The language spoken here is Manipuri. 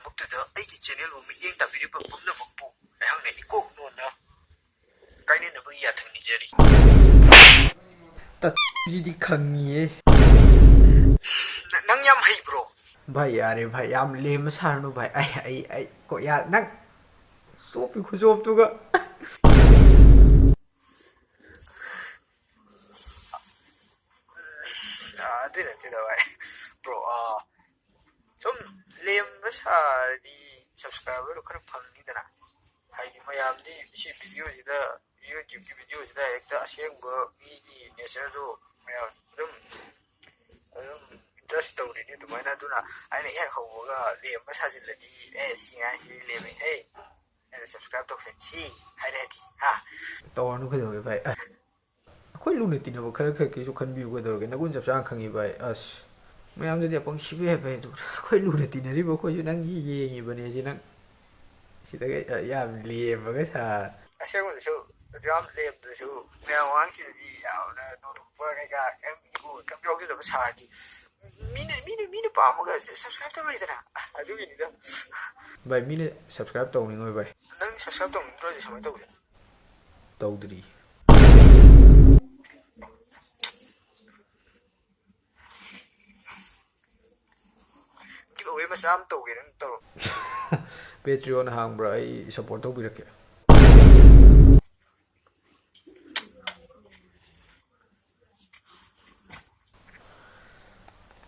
ꯂꯥꯏꯕꯛꯇꯨꯗ ꯑꯩꯒꯤ ꯆꯦꯅꯦꯜꯕꯨ ꯃꯤꯠꯌꯦꯡ ꯇꯥꯕꯤꯔꯤꯕ ꯄꯨꯝꯅꯃꯛꯄꯨ ꯑꯩꯍꯥꯛꯅ ꯏꯀꯣꯛ ꯅꯣꯟꯅ ꯀꯥꯏꯅꯅꯕꯒꯤ ꯌꯥꯊꯪ ꯅꯤꯖꯔꯤ ꯇꯠꯁꯤꯗꯤ ꯈꯪꯉꯤꯌꯦ ꯅꯪ ꯌꯥꯝ ꯍꯩꯕ꯭ꯔꯣ ꯚꯥꯏ ꯌꯥꯔꯦ ꯚꯥꯏ ꯌꯥꯝ ꯂꯦꯝꯕ ꯁꯥꯔꯅꯨ ꯚꯥꯏ ꯑꯩ ꯀꯣ ꯌꯥꯔꯦ ꯅꯪ ꯆꯣꯞꯄꯤ ꯈꯨꯆꯣꯞꯇꯨꯒ ꯑꯗꯨꯏ ꯅꯠꯇꯦꯗ ꯚꯥꯏ ꯕ꯭ꯔꯣ ꯁꯨꯝ ꯂꯦꯝꯕ ꯁꯥꯔꯗꯤ ꯁꯕꯁꯀ꯭ꯔꯥꯏꯕꯔꯗꯣ ꯈꯔ ꯐꯪꯅꯤꯗꯅ ꯍꯥꯏꯗꯤ ꯃꯌꯥꯝꯗꯤ ꯁꯤ ꯚꯤꯗꯤꯑꯣꯁꯤꯗ ꯌꯨꯇ꯭ꯌꯨꯕꯀꯤ ꯚꯤꯗꯤꯑꯣꯁꯤꯗ ꯍꯦꯛꯇ ꯑꯁꯦꯡꯕ ꯃꯤꯒꯤ ꯅꯦꯆꯔꯗꯨ ꯃꯌꯥꯝ ꯑꯗꯨꯝ ꯖꯁ ꯇꯧꯔꯤꯅꯤ ꯑꯗꯨꯃꯥꯏꯅ ꯑꯗꯨꯅ ꯑꯩꯅ ꯍꯦꯛ ꯍꯧꯕꯒ ꯂꯦꯝꯕ ꯁꯥꯖꯤꯜꯂꯗꯤ ꯁꯤ ꯉꯥꯏꯁꯤ ꯂꯦꯝꯃꯦ ꯑꯩꯅ ꯁꯕꯁꯀ꯭ꯔꯥꯏꯕ ꯇꯧꯁꯟꯁꯤ ꯍꯥꯏꯔꯛꯑꯗꯤ ꯇꯧꯔꯅꯨ ꯀꯩꯗꯧꯔꯒꯦ ꯚꯥꯏ ꯑꯩꯈꯣꯏ ꯂꯨꯅ ꯇꯤꯟꯅꯕ ꯈꯔ ꯈꯛꯀꯤꯁꯨ ꯈꯟꯕꯤꯌꯨ ꯀꯩꯗꯧꯔꯒꯦ ꯅꯒꯨꯟ ꯆꯞ ꯆꯥꯅ ꯈꯪꯉꯤ ꯚꯥꯏ ꯑꯁ ꯃꯌꯥꯝꯗꯗꯤ ꯑꯄꯪ ꯁꯤꯕ ꯌꯥꯏ ꯚꯥꯏ ꯑꯗꯨ ꯑꯩꯈꯣꯏ ꯂꯨꯅ ꯇꯤꯟꯅꯔꯤꯕ ꯑꯩꯈꯣꯏꯁꯨ ꯅꯪꯒꯤ ꯌꯦꯡꯉꯤꯕꯅꯦ ꯁꯤ ꯅꯪ ꯁꯤꯗꯒ ꯌꯥꯝ ꯂꯦꯝꯃꯒ ꯁꯥꯔ ꯑꯁꯦꯡꯕꯗꯁꯨ ꯌꯥꯝ ꯂꯦꯝꯗ꯭ꯔꯁꯨ ꯃꯌꯥꯝ ꯃꯃꯥꯡꯁꯤꯗꯗꯤ ꯌꯥꯝꯅ ꯅꯣꯛꯄ ꯀꯩꯀꯥ ꯀꯩꯝ ꯌꯥꯎꯖꯗꯕ ꯁꯥꯔꯗꯤ ꯃꯤꯅ ꯄꯥꯝꯃꯒ ꯁꯕꯁꯀ꯭ꯔꯥꯏꯕ ꯇꯧꯔꯤꯗꯅ ꯑꯗꯨꯒꯤꯅꯤꯗ ꯚꯥꯏ ꯃꯤꯅ ꯁꯕꯁꯀ꯭ꯔꯥꯏꯕ ꯇꯧꯅꯤꯡꯉꯣꯏ ꯚꯥꯏ ꯅꯪꯗꯤ ꯁꯕꯁꯀ꯭ꯔꯥꯏꯕ ꯇꯧꯅꯤꯡꯗ꯭ꯔꯗꯤ ꯁꯨꯃꯥꯏꯅ ꯇꯧꯒꯦ ꯇꯧꯗ꯭ꯔꯤ ꯒꯤꯞ ꯑꯋꯦ ꯃꯆꯥ ꯑꯃ ꯇꯧꯒꯦ ꯅꯪ ꯇꯧꯔꯣ ꯄꯦꯇ꯭ꯔꯤꯌꯣꯟ ꯍꯥꯡꯕ꯭ꯔꯥ ꯑꯩ ꯁꯞꯄꯣꯔꯠ ꯇꯧꯕꯤꯔꯛꯀꯦ